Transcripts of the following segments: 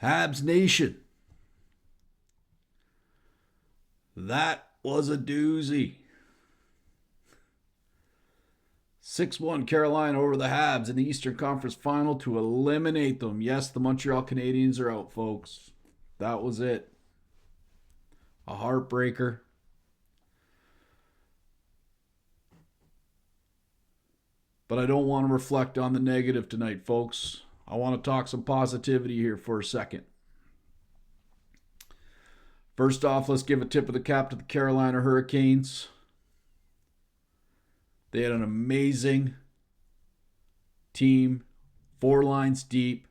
Habs Nation. That was a doozy. 6-1 Carolina over the Habs in the Eastern Conference Final to eliminate them. Yes, the Montreal Canadiens are out, folks. That was it. A heartbreaker. But I don't want to reflect on the negative tonight, folks. I want to talk some positivity here for a second. First off, let's give a tip of the cap to the Carolina Hurricanes. They had an amazing team, 4 lines deep,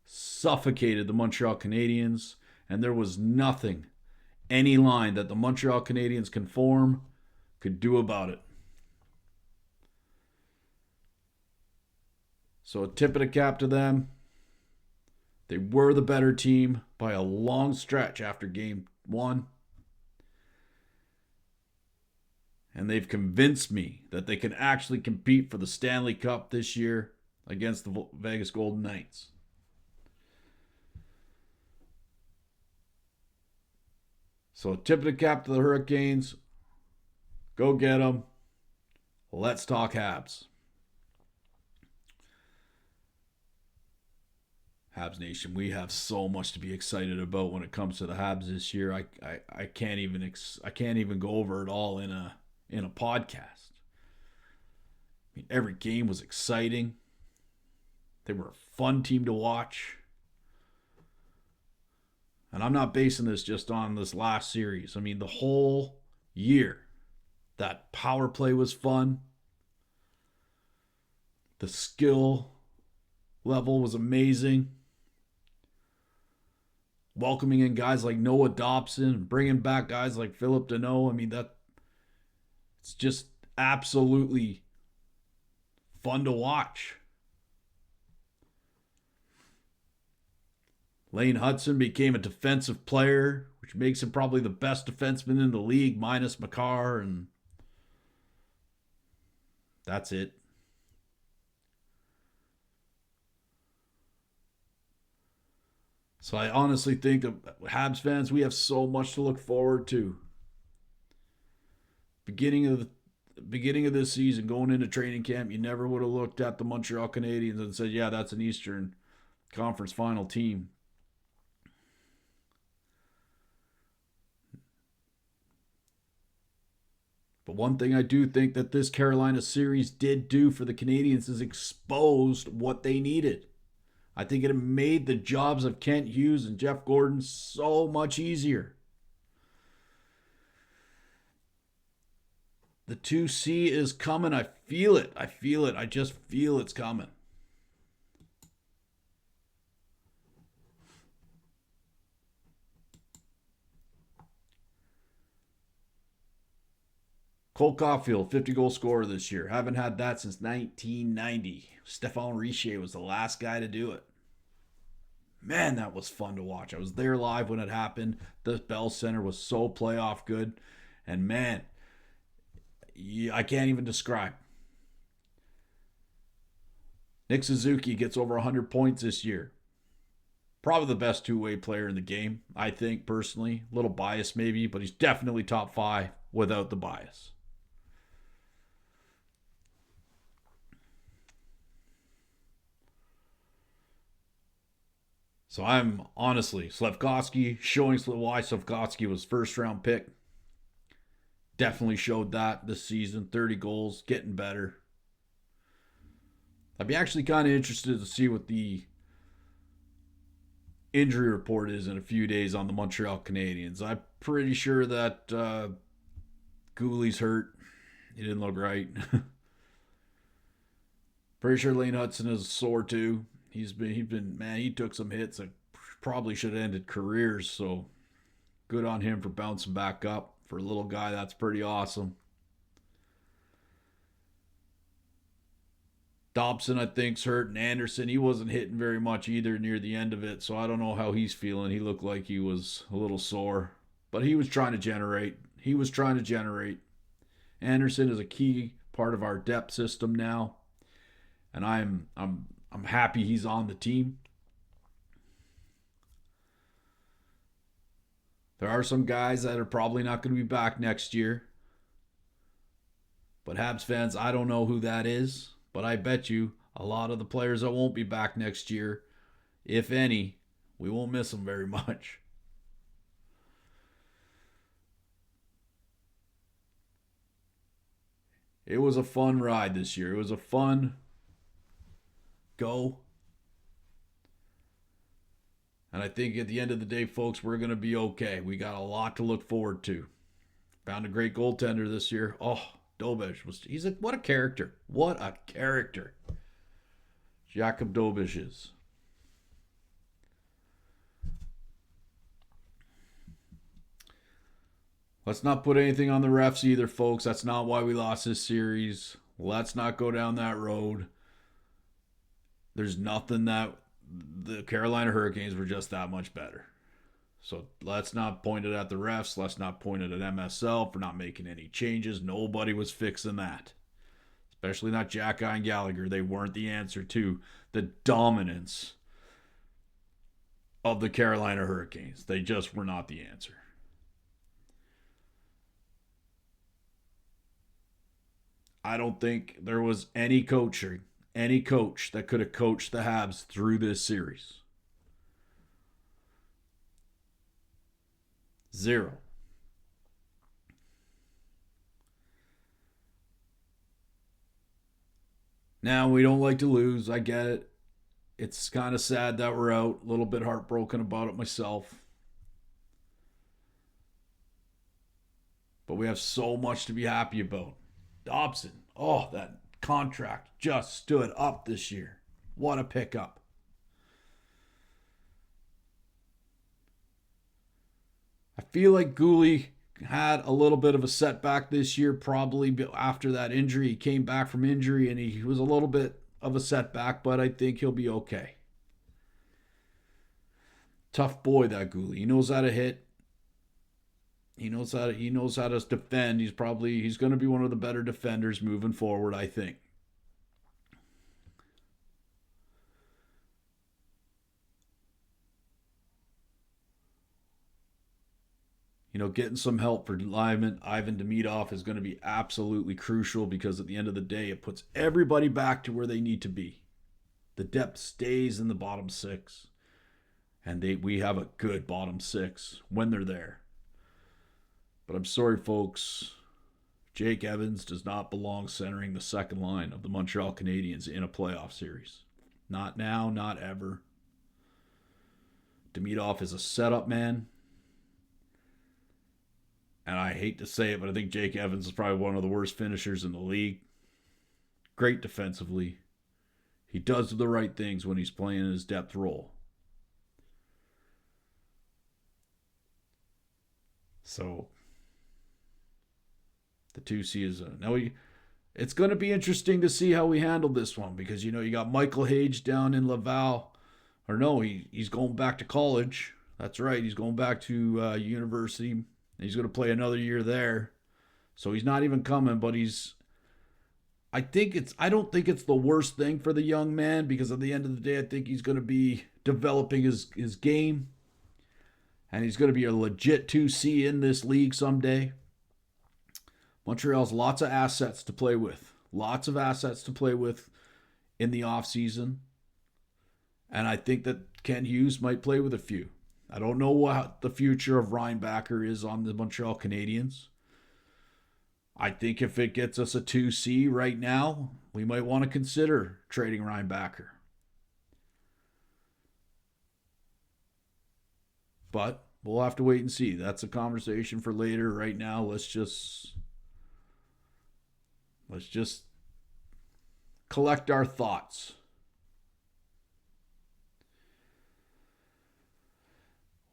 suffocated the Montreal Canadiens, and there was nothing, any line that the Montreal Canadiens can form could do about it. So a tip of the cap to them. They were the better team by a long stretch after game 1. And they've convinced me that they can actually compete for the Stanley Cup this year against the Vegas Golden Knights. So tip of the cap to the Hurricanes. Go get them. Let's talk Habs. Habs Nation, we have so much to be excited about when it comes to the Habs this year. I can't even go over it all in a podcast. I mean, every game was exciting. They were a fun team to watch. And I'm not basing this just on this last series. I mean, the whole year, that power play was fun. The skill level was amazing. Welcoming in guys like Noah Dobson, bringing back guys like Philip Deneau. I mean, it's just absolutely fun to watch. Lane Hutson became a defensive player, which makes him probably the best defenseman in the league, minus Makar, and that's it. So I honestly think of Habs fans, we have so much to look forward to. Beginning of this season, going into training camp, you never would have looked at the Montreal Canadiens and said, yeah, that's an Eastern Conference Final team. But one thing I do think that this Carolina series did do for the Canadiens is exposed what they needed. I think it made the jobs of Kent Hughes and Jeff Gordon so much easier. The 2C is coming. I feel it. I just feel it's coming. Cole Caufeild, 50-goal scorer this year. Haven't had that since 1990. Stéphane Richer was the last guy to do it. Man, that was fun to watch. I was there live when it happened. The Bell Center was so playoff good. And man, I can't even describe. Nick Suzuki gets over 100 points this year. Probably the best two-way player in the game, I think, personally. A little biased maybe, but he's definitely top 5 without the bias. So I'm honestly, Slafkovsky, showing why Slafkovsky was first round pick. Definitely showed that this season. 30 goals, getting better. I'd be actually kind of interested to see what the injury report is in a few days on the Montreal Canadiens. I'm pretty sure that Gooley's hurt. He didn't look right. Pretty sure Lane Hutson is sore too. He took some hits that probably should have ended careers, so good on him for bouncing back up. For a little guy, that's pretty awesome. Dobson, I think's hurt, and Anderson, he wasn't hitting very much either near the end of it, so I don't know how he's feeling. He looked like he was a little sore, but he was trying to generate. Anderson is a key part of our depth system now, and I'm happy he's on the team. There are some guys that are probably not going to be back next year. But Habs fans, I don't know who that is. But I bet you a lot of the players that won't be back next year, if any, we won't miss them very much. It was a fun ride this year. It was a fun go. And I think at the end of the day, folks, we're going to be okay. We got a lot to look forward to. Found a great goaltender this year. Oh, Dobeš what a character. What a character. Jakub Dobeš is. Let's not put anything on the refs either, folks. That's not why we lost this series. Let's not go down that road. There's nothing that the Carolina Hurricanes were just that much better. So let's not point it at the refs. Let's not point it at MSL for not making any changes. Nobody was fixing that. Especially not Jack and Gallagher. They weren't the answer to the dominance of the Carolina Hurricanes. They just were not the answer. I don't think there was any coach that could have coached the Habs through this series. Zero. Now, we don't like to lose. I get it. It's kind of sad that we're out. A little bit heartbroken about it myself. But we have so much to be happy about. Dobson, oh, that contract just stood up this year. What a pickup. I feel like Guhle had a little bit of a setback this year, probably after that injury. He came back from injury and he was a little bit of a setback, but I think he'll be okay. Tough boy, that Guhle. He knows how to hit. He knows how to defend. He's going to be one of the better defenders moving forward, I think. Getting some help for Ivan Demidov is going to be absolutely crucial because at the end of the day, it puts everybody back to where they need to be. The depth stays in the bottom six, and we have a good bottom six when they're there. But I'm sorry, folks. Jake Evans does not belong centering the second line of the Montreal Canadiens in a playoff series. Not now, not ever. Demidov is a setup man. And I hate to say it, but I think Jake Evans is probably one of the worst finishers in the league. Great defensively. He does the right things when he's playing his depth role. So the 2C is it's going to be interesting to see how we handle this one because you got Michael Hage down in Laval, or no, he's going back to college. That's right, he's going back to university. He's going to play another year there, so he's not even coming. But I don't think it's the worst thing for the young man because at the end of the day, I think he's going to be developing his game, and he's going to be a legit 2C in this league someday. Montreal's lots of assets to play with. Lots of assets to play with in the offseason. And I think that Ken Hughes might play with a few. I don't know what the future of Reinbacher is on the Montreal Canadiens. I think if it gets us a 2C right now, we might want to consider trading Reinbacher. But we'll have to wait and see. That's a conversation for later. Right now, let's just collect our thoughts.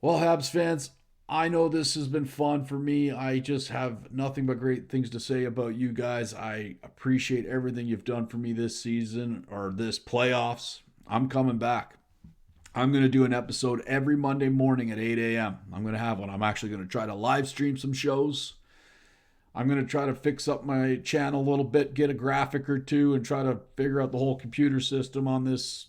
Well, Habs fans, I know this has been fun for me. I just have nothing but great things to say about you guys. I appreciate everything you've done for me this season or this playoffs. I'm coming back. I'm going to do an episode every Monday morning at 8 a.m. I'm going to have one. I'm actually going to try to live stream some shows. I'm going to try to fix up my channel a little bit, get a graphic or two, and try to figure out the whole computer system on this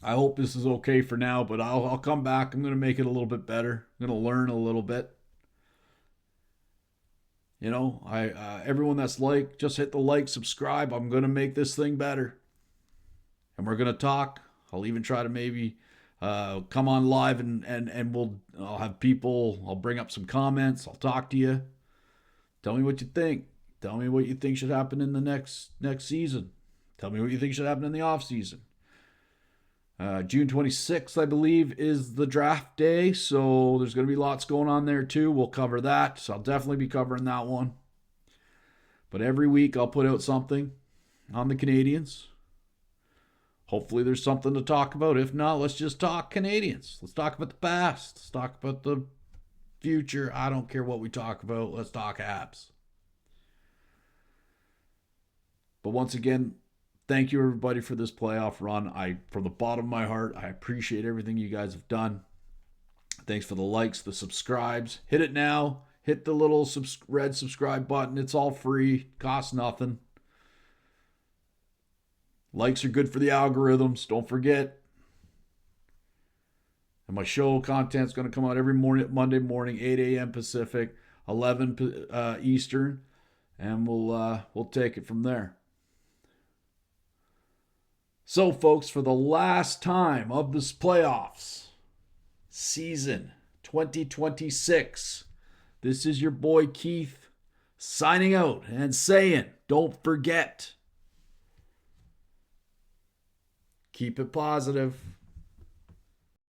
I hope this is okay for now, but I'll come back. I'm going to make it a little bit better. I'm going to learn a little bit. You know, everyone that's like, just hit the like, subscribe. I'm going to make this thing better. And we're going to talk. I'll even try to maybe come on live and I'll have people, I'll bring up some comments. I'll talk to you. Tell me what you think. Tell me what you think should happen in the next season. Tell me what you think should happen in the off season. June 26th, I believe, is the draft day, so there's going to be lots going on there too. We'll cover that, so I'll definitely be covering that one. But every week I'll put out something on the Canadiens. Hopefully there's something to talk about. If not, let's just talk Canadiens. Let's talk about the past. Let's talk about the future. I don't care what we talk about. Let's talk Habs. But once again, thank you, everybody, for this playoff run. From the bottom of my heart, I appreciate everything you guys have done. Thanks for the likes, the subscribes. Hit it now. Hit the little red subscribe button. It's all free. Costs nothing. Likes are good for the algorithms. Don't forget. And my show content's going to come out every morning, Monday morning, 8 a.m. Pacific, 11 Eastern, and we'll take it from there. So, folks, for the last time of this playoffs, season 2026, this is your boy Keith signing out and saying, don't forget, keep it positive.